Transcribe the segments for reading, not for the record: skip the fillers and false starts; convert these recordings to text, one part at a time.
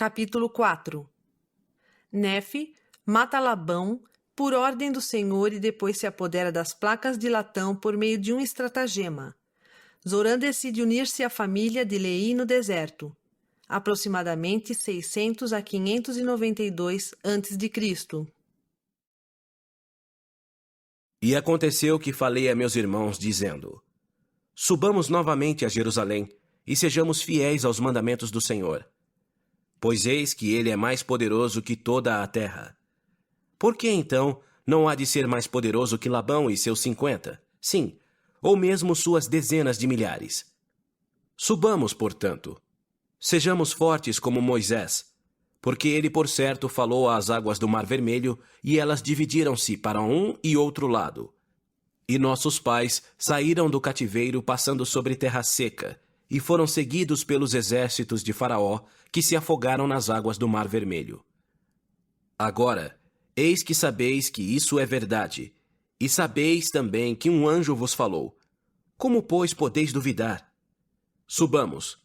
Capítulo 4. Nefe mata Labão por ordem do Senhor e depois se apodera das placas de latão por meio de um estratagema. Zorã decide unir-se à família de Leí no deserto, aproximadamente 600 a 592 a.C. E aconteceu que falei a meus irmãos, dizendo: Subamos novamente a Jerusalém, e sejamos fiéis aos mandamentos do Senhor. Pois eis que ele é mais poderoso que toda a terra. Por que então não há de ser mais poderoso que Labão e seus 50? Sim, ou mesmo suas dezenas de milhares. Subamos, portanto. Sejamos fortes como Moisés, porque ele, por certo, falou às águas do Mar Vermelho, e elas dividiram-se para um e outro lado. E nossos pais saíram do cativeiro passando sobre terra seca, e foram seguidos pelos exércitos de Faraó, que se afogaram nas águas do Mar Vermelho. Agora, eis que sabeis que isso é verdade, e sabeis também que um anjo vos falou. Como, pois, podeis duvidar? Subamos.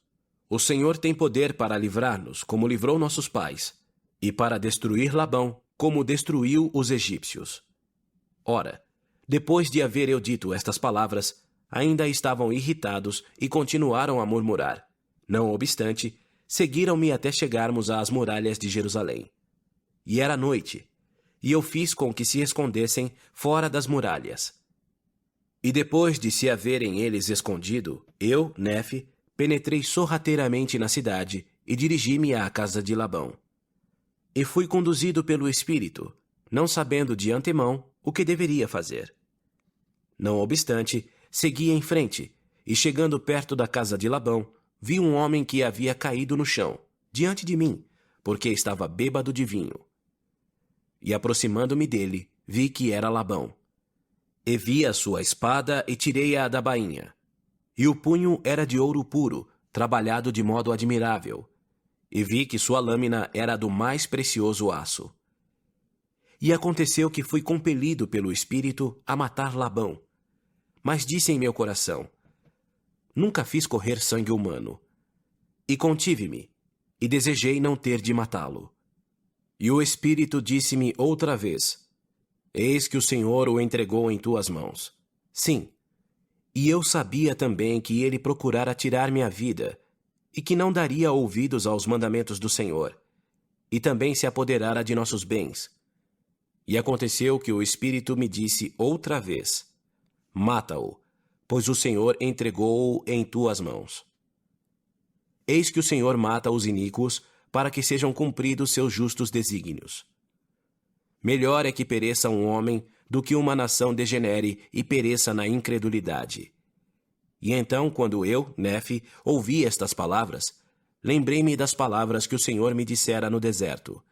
O Senhor tem poder para livrar-nos, como livrou nossos pais, e para destruir Labão, como destruiu os egípcios. Ora, depois de haver eu dito estas palavras, ainda estavam irritados e continuaram a murmurar. Não obstante, seguiram-me até chegarmos às muralhas de Jerusalém. E era noite, e eu fiz com que se escondessem fora das muralhas. E depois de se haverem eles escondido, eu, Nefe, penetrei sorrateiramente na cidade e dirigi-me à casa de Labão. E fui conduzido pelo Espírito, não sabendo de antemão o que deveria fazer. Não obstante, segui em frente, e chegando perto da casa de Labão, vi um homem que havia caído no chão, diante de mim, porque estava bêbado de vinho. E aproximando-me dele, vi que era Labão. E vi a sua espada e tirei-a da bainha. E o punho era de ouro puro, trabalhado de modo admirável. E vi que sua lâmina era do mais precioso aço. E aconteceu que fui compelido pelo Espírito a matar Labão. Mas disse em meu coração: Nunca fiz correr sangue humano. E contive-me, e desejei não ter de matá-lo. E o Espírito disse-me outra vez: Eis que o Senhor o entregou em tuas mãos. Sim, e eu sabia também que ele procurara tirar-me a vida, e que não daria ouvidos aos mandamentos do Senhor, e também se apoderara de nossos bens. E aconteceu que o Espírito me disse outra vez: Mata-o, pois o Senhor entregou-o em tuas mãos. Eis que o Senhor mata os iníquos, para que sejam cumpridos seus justos desígnios. Melhor é que pereça um homem do que uma nação degenere e pereça na incredulidade. E então, quando eu, Nefe, ouvi estas palavras, lembrei-me das palavras que o Senhor me dissera no deserto: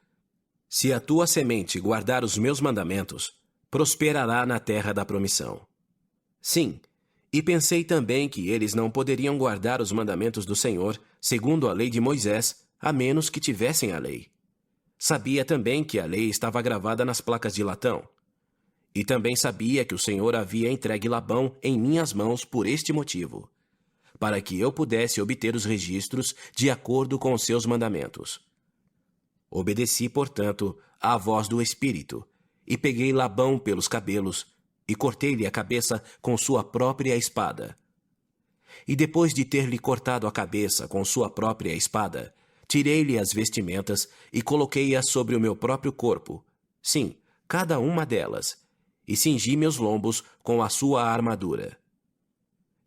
Se a tua semente guardar os meus mandamentos, prosperará na terra da promissão. Sim, e pensei também que eles não poderiam guardar os mandamentos do Senhor, segundo a lei de Moisés, a menos que tivessem a lei. Sabia também que a lei estava gravada nas placas de latão. E também sabia que o Senhor havia entregue Labão em minhas mãos por este motivo, para que eu pudesse obter os registros de acordo com os seus mandamentos. Obedeci, portanto, à voz do Espírito, e peguei Labão pelos cabelos, e cortei-lhe a cabeça com sua própria espada. E depois de ter-lhe cortado a cabeça com sua própria espada, tirei-lhe as vestimentas e coloquei-as sobre o meu próprio corpo, sim, cada uma delas, e cingi meus lombos com a sua armadura.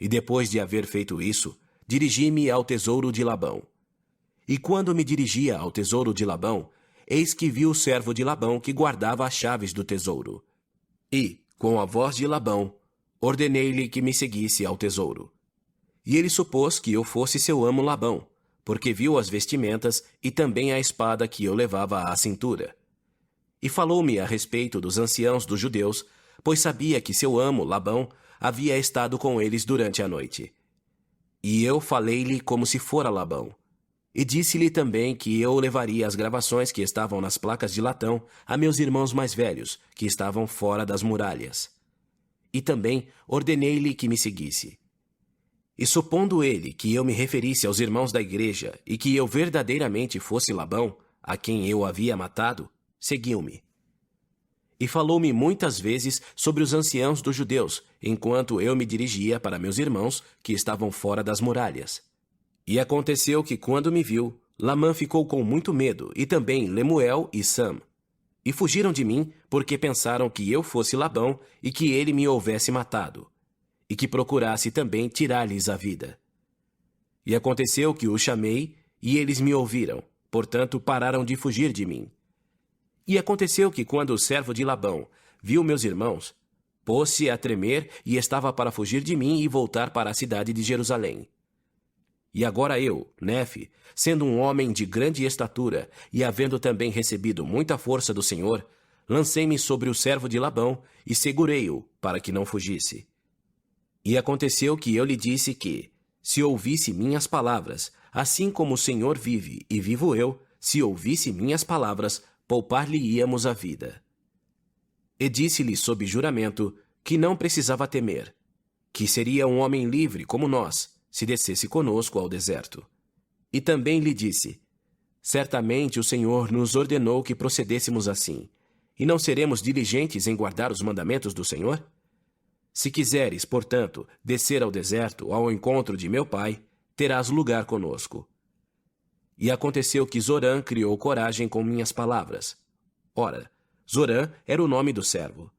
E depois de haver feito isso, dirigi-me ao tesouro de Labão. E quando me dirigia ao tesouro de Labão, eis que vi o servo de Labão que guardava as chaves do tesouro. E, com a voz de Labão, ordenei-lhe que me seguisse ao tesouro. E ele supôs que eu fosse seu amo Labão, porque viu as vestimentas e também a espada que eu levava à cintura. E falou-me a respeito dos anciãos dos judeus, pois sabia que seu amo, Labão, havia estado com eles durante a noite. E eu falei-lhe como se fora Labão. E disse-lhe também que eu levaria as gravações que estavam nas placas de latão a meus irmãos mais velhos, que estavam fora das muralhas. E também ordenei-lhe que me seguisse. E supondo ele que eu me referisse aos irmãos da igreja e que eu verdadeiramente fosse Labão, a quem eu havia matado, seguiu-me. E falou-me muitas vezes sobre os anciãos dos judeus, enquanto eu me dirigia para meus irmãos que estavam fora das muralhas. E aconteceu que, quando me viu, Lamã ficou com muito medo, e também Lemuel e Sam. E fugiram de mim, porque pensaram que eu fosse Labão e que ele me houvesse matado, e que procurasse também tirar-lhes a vida. E aconteceu que os chamei, e eles me ouviram, portanto pararam de fugir de mim. E aconteceu que, quando o servo de Labão viu meus irmãos, pôs-se a tremer e estava para fugir de mim e voltar para a cidade de Jerusalém. E agora eu, Nefe, sendo um homem de grande estatura e havendo também recebido muita força do Senhor, lancei-me sobre o servo de Labão e segurei-o para que não fugisse. E aconteceu que eu lhe disse que, se ouvisse minhas palavras, assim como o Senhor vive e vivo eu, se ouvisse minhas palavras, poupar-lhe-íamos a vida. E disse-lhe sob juramento que não precisava temer, que seria um homem livre como nós, se descesse conosco ao deserto. E também lhe disse: certamente o Senhor nos ordenou que procedêssemos assim, e não seremos diligentes em guardar os mandamentos do Senhor? Se quiseres, portanto, descer ao deserto, ao encontro de meu pai, terás lugar conosco. E aconteceu que Zorã criou coragem com minhas palavras. Ora, Zorã era o nome do servo.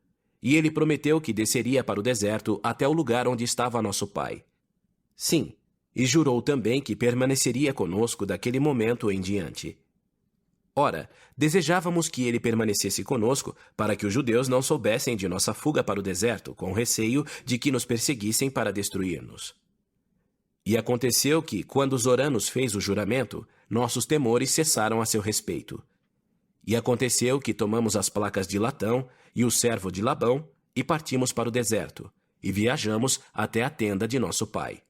E ele prometeu que desceria para o deserto até o lugar onde estava nosso pai. Sim, e jurou também que permaneceria conosco daquele momento em diante. Ora, desejávamos que ele permanecesse conosco para que os judeus não soubessem de nossa fuga para o deserto, com receio de que nos perseguissem para destruir-nos. E aconteceu que, quando Zorã nos fez o juramento, nossos temores cessaram a seu respeito. E aconteceu que tomamos as placas de latão e o servo de Labão e partimos para o deserto, e viajamos até a tenda de nosso pai.